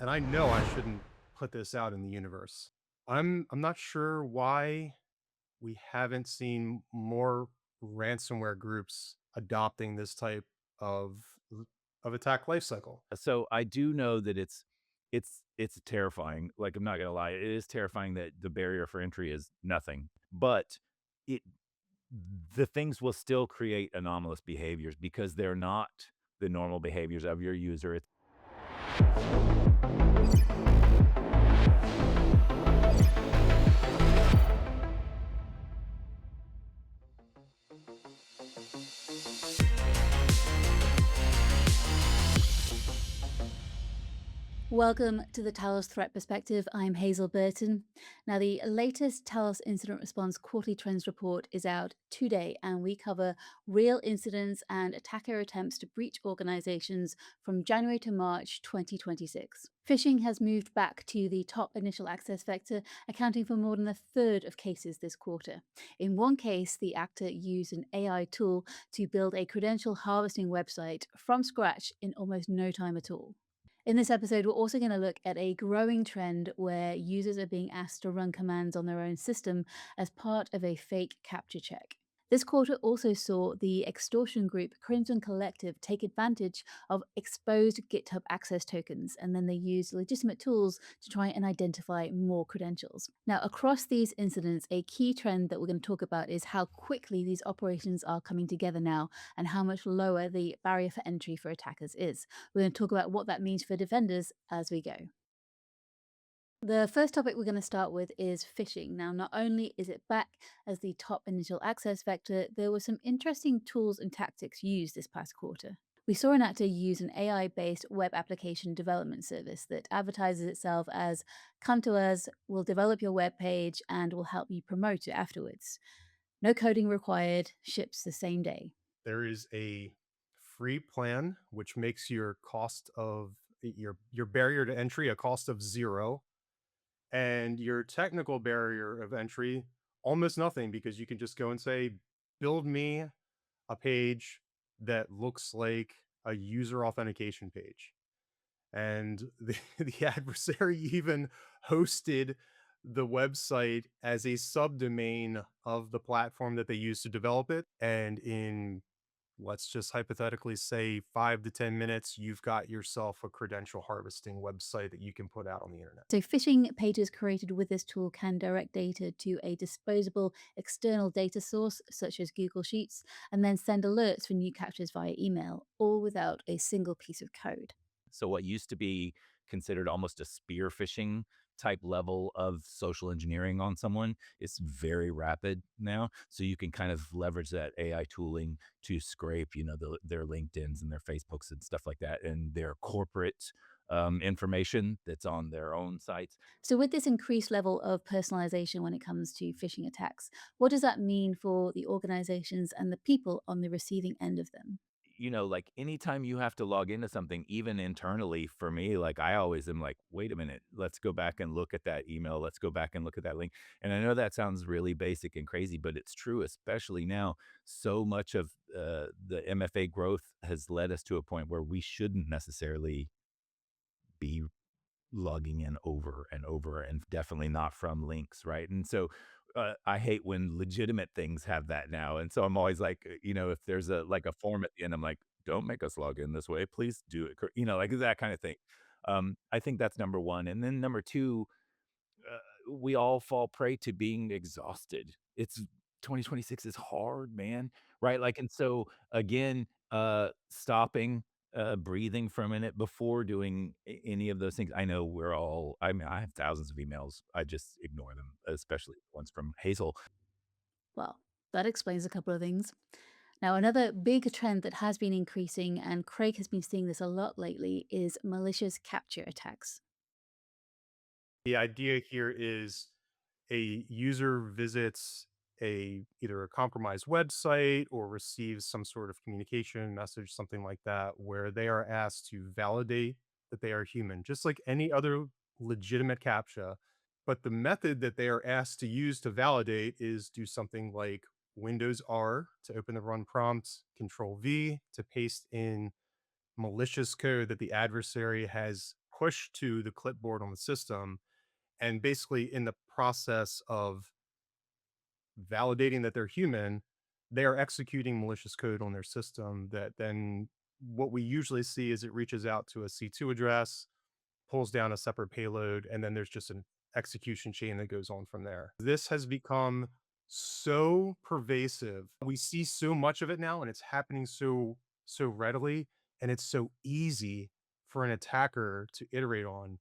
and I know I shouldn't put this out in the universe. I'm not sure why we haven't seen more ransomware groups adopting this type of of attack lifecycle. So I do know that it's terrifying. Like, I'm not gonna lie, it is terrifying that the barrier for entry is nothing, but it the things will still create anomalous behaviors because they're not the normal behaviors of your user. Welcome to the Talos Threat Perspective. I'm Hazel Burton. Now, the latest Talos Incident Response Quarterly Trends Report is out today, and we cover real incidents and attacker attempts to breach organizations from January to March 2026. Phishing has moved back to the top initial access vector, accounting for more than a third of cases this quarter. In one case, the actor used an AI tool to build a credential harvesting website from scratch in almost no time at all. In this episode, we're also going to look at a growing trend where users are being asked to run commands on their own system as part of a fake CAPTCHA check. This quarter also saw the extortion group Crimson Collective take advantage of exposed GitHub access tokens, and then they used legitimate tools to try and identify more credentials. Now, across these incidents, a key trend that we're going to talk about is how quickly these operations are coming together now and how much lower the barrier for entry for attackers is. We're going to talk about what that means for defenders as we go. The first topic we're going to start with is phishing. Now, not only is it back as the top initial access vector, there were some interesting tools and tactics used this past quarter. We saw an actor use an AI based web application development service that advertises itself as come to us, we'll develop your web page, and we'll help you promote it afterwards. No coding required, ships the same day. There is a free plan which makes your cost of your barrier to entry a cost of 0, and your technical barrier of entry almost nothing, because you can just go and say, build me a page that looks like a user authentication page. And the adversary even hosted the website as a subdomain of the platform that they use to develop it. And in, let's just hypothetically say, 5 to 10 minutes, you've got yourself a credential harvesting website that you can put out on the internet. So, phishing pages created with this tool can direct data to a disposable external data source, such as Google Sheets, and then send alerts for new captures via email, all without a single piece of code. So what used to be considered almost a spear phishing type level of social engineering on someone is very rapid now. So you can kind of leverage that AI tooling to scrape, their LinkedIn's and their Facebooks and stuff like that, and their corporate information that's on their own sites. So, with this increased level of personalization when it comes to phishing attacks, what does that mean for the organizations and the people on the receiving end of them? Like anytime you have to log into something, even internally for me, like I always am like, wait a minute, let's go back and look at that email. Let's go back and look at that link. And I know that sounds really basic and crazy, but it's true, especially now. So much of the MFA growth has led us to a point where we shouldn't necessarily be logging in over and over, and definitely not from links, right? And so I hate when legitimate things have that now. And so I'm always like, if there's a form at the end, I'm like, don't make us log in this way. Please do it. Like that kind of thing. I think that's number one. And then number two, we all fall prey to being exhausted. It's 2026 is hard, man, right? Like, and so again, stopping, breathing for a minute before doing any of those things. I know I mean, I have thousands of emails. I just ignore them, especially ones from Hazel. Well, that explains a couple of things. Now, another big trend that has been increasing, and Craig has been seeing this a lot lately, is malicious capture attacks. The idea here is a user visits a either a compromised website or receives some sort of communication message, something like that, where they are asked to validate that they are human, just like any other legitimate captcha. But the method that they are asked to use to validate is do something like Windows R to open the run prompt, Control V to paste in malicious code that the adversary has push to the clipboard on the system, and basically in the process of validating that they're human, they are executing malicious code on their system that then what we usually see is it reaches out to a C2 address, pulls down a separate payload, and then there's just an execution chain that goes on from there. This has become so pervasive. We see so much of it now, and it's happening so readily, and it's so easy for an attacker to iterate on.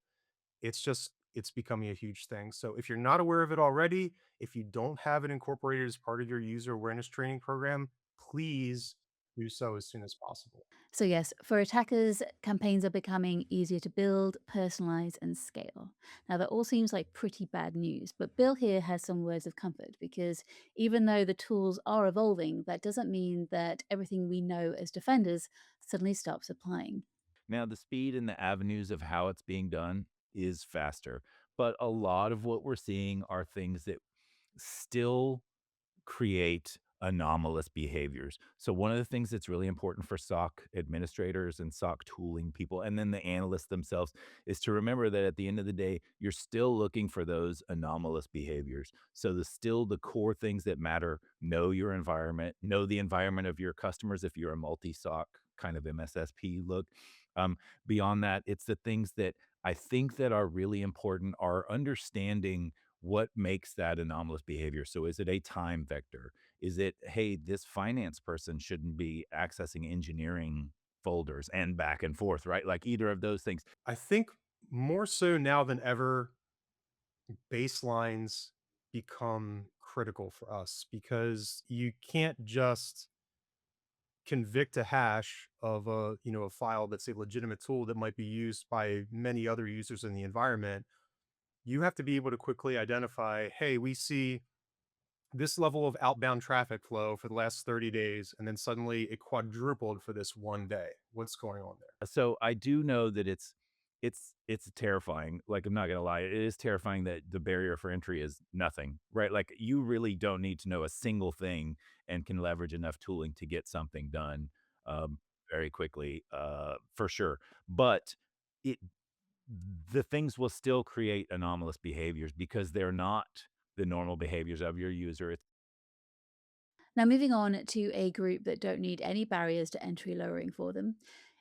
It's becoming a huge thing. So if you're not aware of it already, if you don't have it incorporated as part of your user awareness training program, please do so as soon as possible. So, yes, for attackers, campaigns are becoming easier to build, personalize, and scale. Now, that all seems like pretty bad news, but Bill here has some words of comfort because even though the tools are evolving, that doesn't mean that everything we know as defenders suddenly stops applying. Now, the speed and the avenues of how it's being done is faster, but a lot of what we're seeing are things that still create anomalous behaviors. So one of the things that's really important for SOC administrators and SOC tooling people, and then the analysts themselves, is to remember that at the end of the day, you're still looking for those anomalous behaviors. So the core things that matter: know your environment, know the environment of your customers if you're a multi-SOC kind of MSSP look. Um, Beyond that, it's the things that I think that are really important are understanding what makes that anomalous behavior. So is it a time vector? Is it, hey, this finance person shouldn't be accessing engineering folders and back and forth, right? Like either of those things. I think more so now than ever, baselines become critical for us because you can't just convict a hash of a file that's a legitimate tool that might be used by many other users in the environment. You have to be able to quickly identify, hey, we see this level of outbound traffic flow for the last 30 days, and then suddenly it quadrupled for this one day. What's going on there? So I do know that it's terrifying. Like I'm not gonna lie, it is terrifying that the barrier for entry is nothing, right? Like you really don't need to know a single thing and can leverage enough tooling to get something done um, very quickly, for sure. But it the things will still create anomalous behaviors because they're not the normal behaviors of your user. Now, moving on to a group that don't need any barriers to entry lowering for them.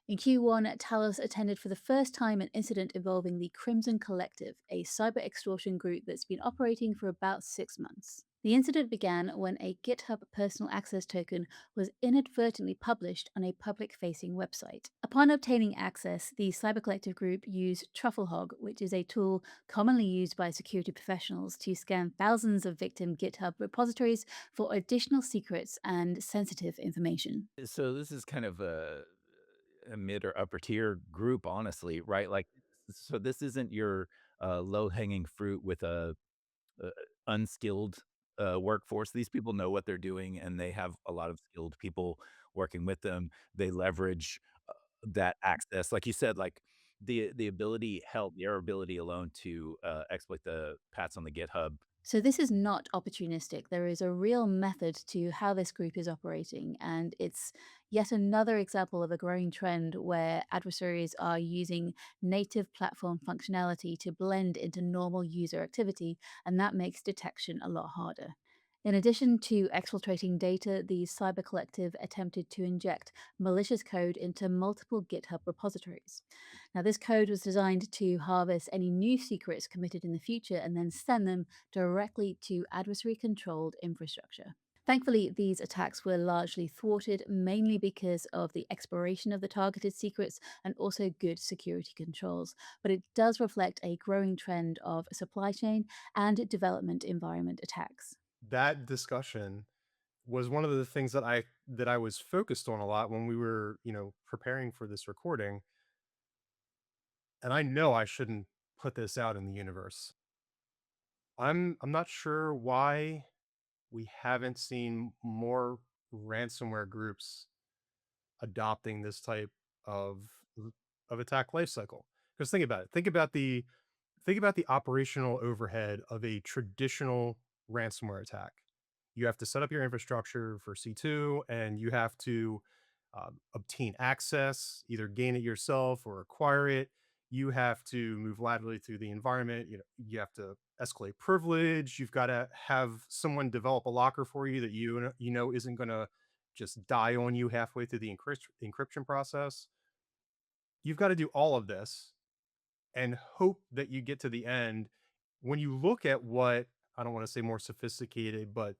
In Q1, Talos attended for the first time an incident involving the Crimson Collective, a cyber extortion group that's been operating for about 6 months. The incident began when a GitHub personal access token was inadvertently published on a public facing website. Upon obtaining access, the Cyber Collective group used Trufflehog, which is a tool commonly used by security professionals to scan thousands of victim GitHub repositories for additional secrets and sensitive information. So this is kind of a mid or upper tier group, honestly, right? Like, so this isn't your low hanging fruit with a unskilled workforce. These people know what they're doing, and they have a lot of skilled people working with them. They leverage that access, like you said, like the ability, help, their ability alone to exploit the pats on the GitHub. So, this is not opportunistic. There is a real method to how this group is operating, and it's yet another example of a growing trend where adversaries are using native platform functionality to blend into normal user activity, and that makes detection a lot harder. In addition to exfiltrating data, the Cyber Collective attempted to inject malicious code into multiple GitHub repositories. Now, this code was designed to harvest any new secrets committed in the future and then send them directly to adversary controlled infrastructure. Thankfully, these attacks were largely thwarted, mainly because of the expiration of the targeted secrets and also good security controls. But it does reflect a growing trend of supply chain and development environment attacks. That discussion was one of the things that I was focused on a lot when we were, preparing for this recording, and I know I shouldn't put this out in the universe. I'm not sure why we haven't seen more ransomware groups adopting this type of of attack lifecycle. Because think about it. Think about the operational overhead of a traditional ransomware attack. You have to set up your infrastructure for C2, and you have to obtain access, either gain it yourself or acquire it. You have to move laterally through the environment. You have to escalate privilege. You've got to have someone develop a locker for you that isn't going to just die on you halfway through the encryption process. You've got to do all of this and hope that you get to the end. When you look at what, I don't want to say more sophisticated, but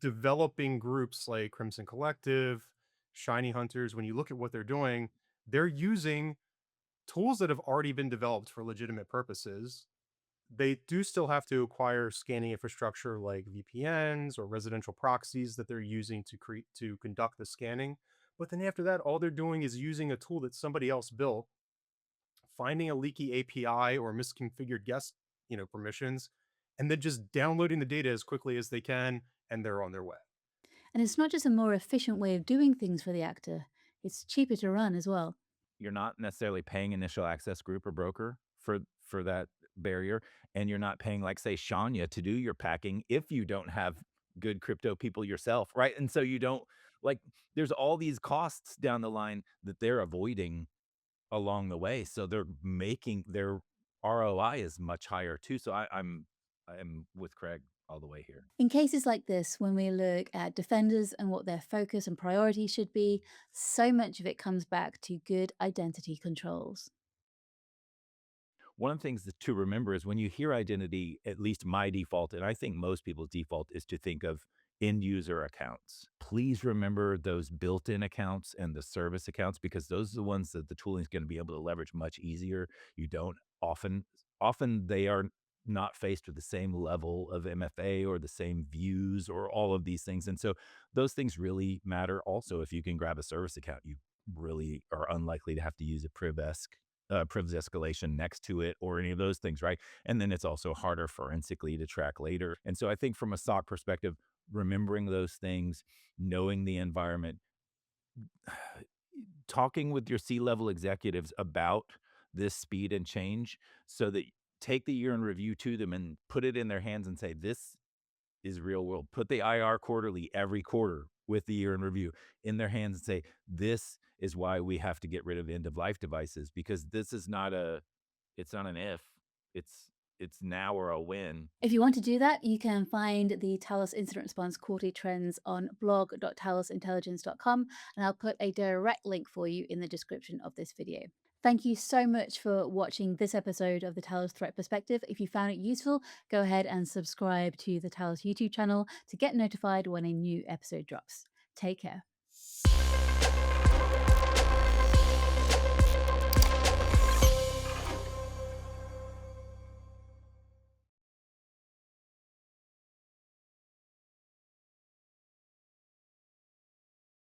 developing groups like Crimson Collective, Shiny Hunters, when you look at what they're using tools that have already been developed for legitimate purposes. They do still have to acquire scanning infrastructure like VPNs or residential proxies that they're using to conduct the scanning. But then after that, all they're doing is using a tool that somebody else built, finding a leaky API or misconfigured guest, permissions, and then just downloading the data as quickly as they can, and they're on their way. And it's not just a more efficient way of doing things for the actor, it's cheaper to run as well. You're not necessarily paying initial access group or broker for that barrier, and you're not paying, like, say, Shania to do your packing if you don't have good crypto people yourself, right? And so you don't like, there's all these costs down the line that they're avoiding along the way, so they're making their ROI is much higher too, so I'm with Craig all the way here. In cases like this, when we look at defenders and what their focus and priority should be, so much of it comes back to good identity controls. One of the things to remember is when you hear identity, at least my default, and I think most people's default, is to think of end user accounts. Please remember those built-in accounts and the service accounts, because those are the ones that the tooling is going to be able to leverage much easier. You don't often they are not faced with the same level of MFA or the same views or all of these things. And so those things really matter. Also, if you can grab a service account, you really are unlikely to have to use a privilege escalation next to it or any of those things, right? And then it's also harder forensically to track later. And so I think from a SOC perspective, remembering those things, knowing the environment, talking with your C-level executives about this speed and change so that take the year in review to them and put it in their hands and say, this is real world. Put the IR quarterly every quarter with the year in review in their hands and say, this is why we have to get rid of end of life devices, because this is not it's not an if, it's it's now or a when. If you want to do that, you can find the Talos Incident Response Quarterly Trends on blog.talosintelligence.com, and I'll put a direct link for you in the description of this video. Thank you so much for watching this episode of the Talos Threat Perspective. If you found it useful, go ahead and subscribe to the Talos YouTube channel to get notified when a new episode drops. Take care.